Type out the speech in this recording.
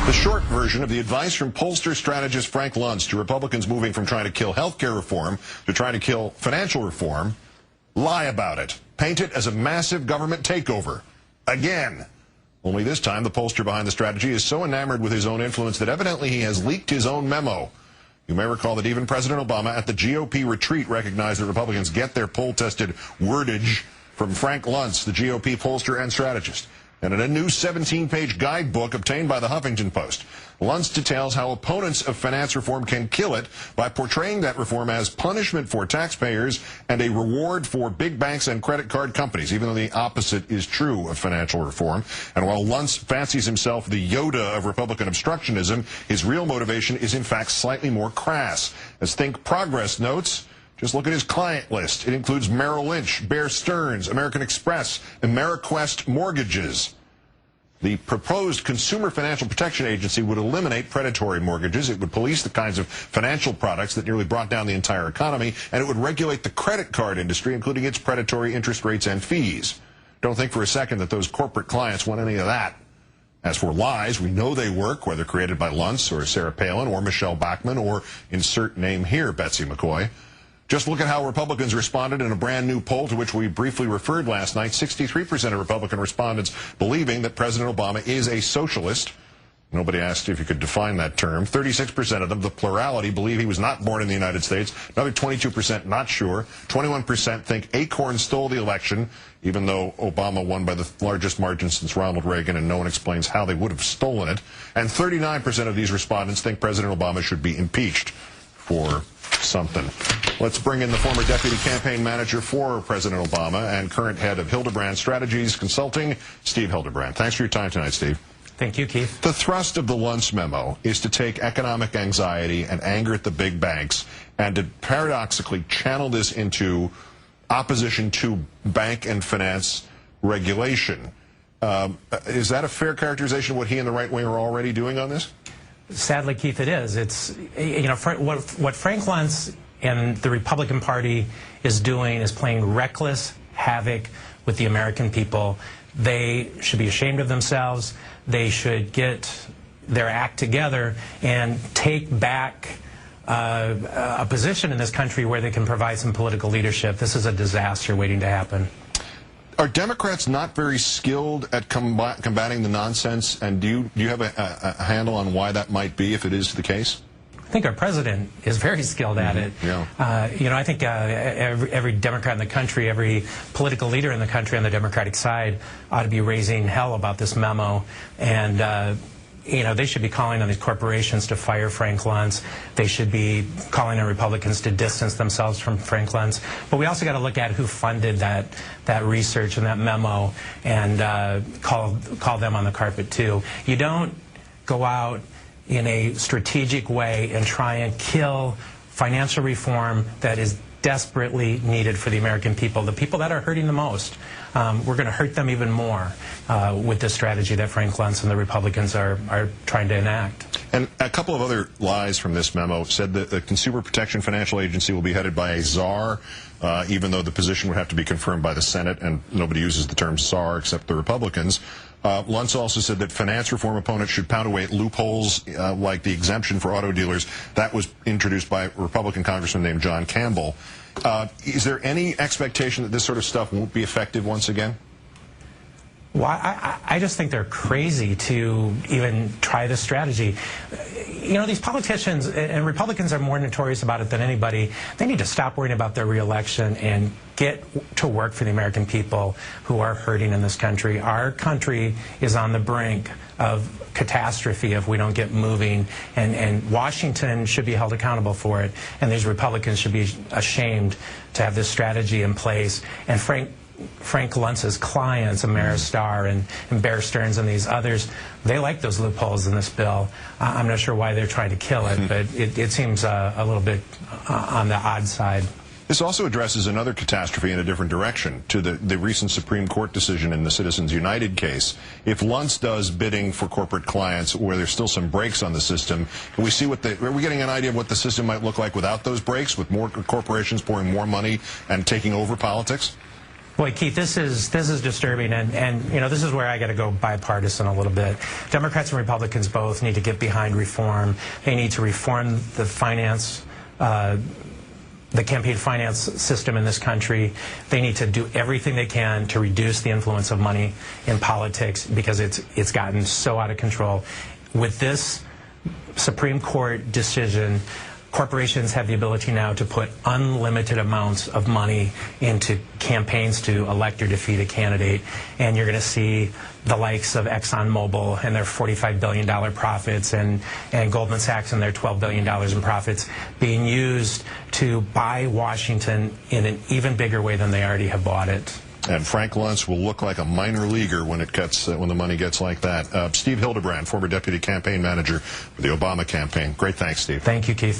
The short version of the advice from pollster strategist Frank Lunz to Republicans moving from trying to kill health care reform to trying to kill financial reform: lie about it. Paint it as a massive government takeover. Again. Only this time, the pollster behind the strategy is so enamored with his own influence that evidently he has leaked his own memo. You may recall that even President Obama at the GOP retreat recognized that Republicans get their poll-tested wordage from Frank Lunz, the GOP pollster and strategist. And in a new 17-page guidebook obtained by the Huffington Post, Lunz details how opponents of finance reform can kill it by portraying that reform as punishment for taxpayers and a reward for big banks and credit card companies, even though the opposite is true of financial reform. And while Lunz fancies himself the Yoda of Republican obstructionism, his real motivation is in fact slightly more crass. As Think Progress notes, just look at his client list. It includes Merrill Lynch, Bear Stearns, American Express, Ameriquest Mortgages. The proposed Consumer Financial Protection Agency would eliminate predatory mortgages. It would police the kinds of financial products that nearly brought down the entire economy, and it would regulate the credit card industry, including its predatory interest rates and fees. Don't think for a second that those corporate clients want any of that. As for lies, we know they work, whether created by Lunz or Sarah Palin or Michelle Bachmann or, insert name here, Betsy McCoy. Just look at how Republicans responded in a brand new poll to which we briefly referred last night. 63% of Republican respondents believing that President Obama is a socialist. Nobody asked if you could define that term. 36% of them, the plurality, believe he was not born in the United States. Another 22% not sure. 21% think Acorn stole the election, even though Obama won by the largest margin since Ronald Reagan, and no one explains how they would have stolen it. And 39% of these respondents think President Obama should be impeached for something. Let's bring in the former deputy campaign manager for President Obama and current head of Hildebrand Strategies Consulting, Steve Hildebrand. Thanks for your time tonight, Steve. Thank you, Keith. The thrust of the Lunz memo is to take economic anxiety and anger at the big banks and to paradoxically channel this into opposition to bank and finance regulation. Is that a fair characterization of what he and the right wing are already doing on this? Sadly, Keith, it is. It's, you know, what Frank Lunz and the Republican Party is doing is playing reckless havoc with the American people. They should be ashamed of themselves. They should get their act together and take back a position in this country where they can provide some political leadership. This is a disaster waiting to happen. Are Democrats not very skilled at combating the nonsense, and do you have a handle on why that might be, if it is the case? I think our president is very skilled at it. Yeah. You know, I think every Democrat in the country, every political leader in the country on the Democratic side ought to be raising hell about this memo. And you know, they should be calling on these corporations to fire Frank Lunz. They should be calling on Republicans to distance themselves from Frank Lunz. But we also got to look at who funded that research and that memo and call them on the carpet too. You don't go out in a strategic way and try and kill financial reform that is desperately needed for the American people, the people that are hurting the most. We're going to hurt them even more with this strategy that Frank Lunz and the Republicans are trying to enact. And a couple of other lies from this memo said that the Consumer Protection Financial Agency will be headed by a czar, even though the position would have to be confirmed by the Senate, and nobody uses the term czar except the Republicans. Lunz also said that finance reform opponents should pound away at loopholes like the exemption for auto dealers. That was introduced by a Republican congressman named John Campbell. Is there any expectation that this sort of stuff won't be effective once again? Well, I just think they're crazy to even try this strategy. You know, these politicians, and Republicans are more notorious about it than anybody, they need to stop worrying about their reelection and get to work for the American people who are hurting in this country. Our country is on the brink of catastrophe if we don't get moving, and Washington should be held accountable for it, and these Republicans should be ashamed to have this strategy in place. And Frank Lunz's clients, Ameristar and Bear Stearns and these others, they like those loopholes in this bill. I'm not sure why they're trying to kill it, but it seems a little bit on the odd side. This also addresses another catastrophe in a different direction, to the recent Supreme Court decision in the Citizens United case. If Lunz does bidding for corporate clients where there's still some brakes on the system, can we see are we getting an idea of what the system might look like without those brakes, with more corporations pouring more money and taking over politics? Boy, Keith, this is disturbing, and you know, this is where I got to go bipartisan a little bit. Democrats and Republicans both need to get behind reform. They need to reform the campaign finance system in this country. They need to do everything they can to reduce the influence of money in politics, because it's gotten so out of control. With this Supreme Court decision, corporations have the ability now to put unlimited amounts of money into campaigns to elect or defeat a candidate, and you're going to see the likes of ExxonMobil and their $45 billion profits, and Goldman Sachs and their $12 billion in profits being used to buy Washington in an even bigger way than they already have bought it. And Frank Lunz will look like a minor leaguer when the money gets like that. Steve Hildebrand, former deputy campaign manager for the Obama campaign. Great, thanks, Steve. Thank you, Keith.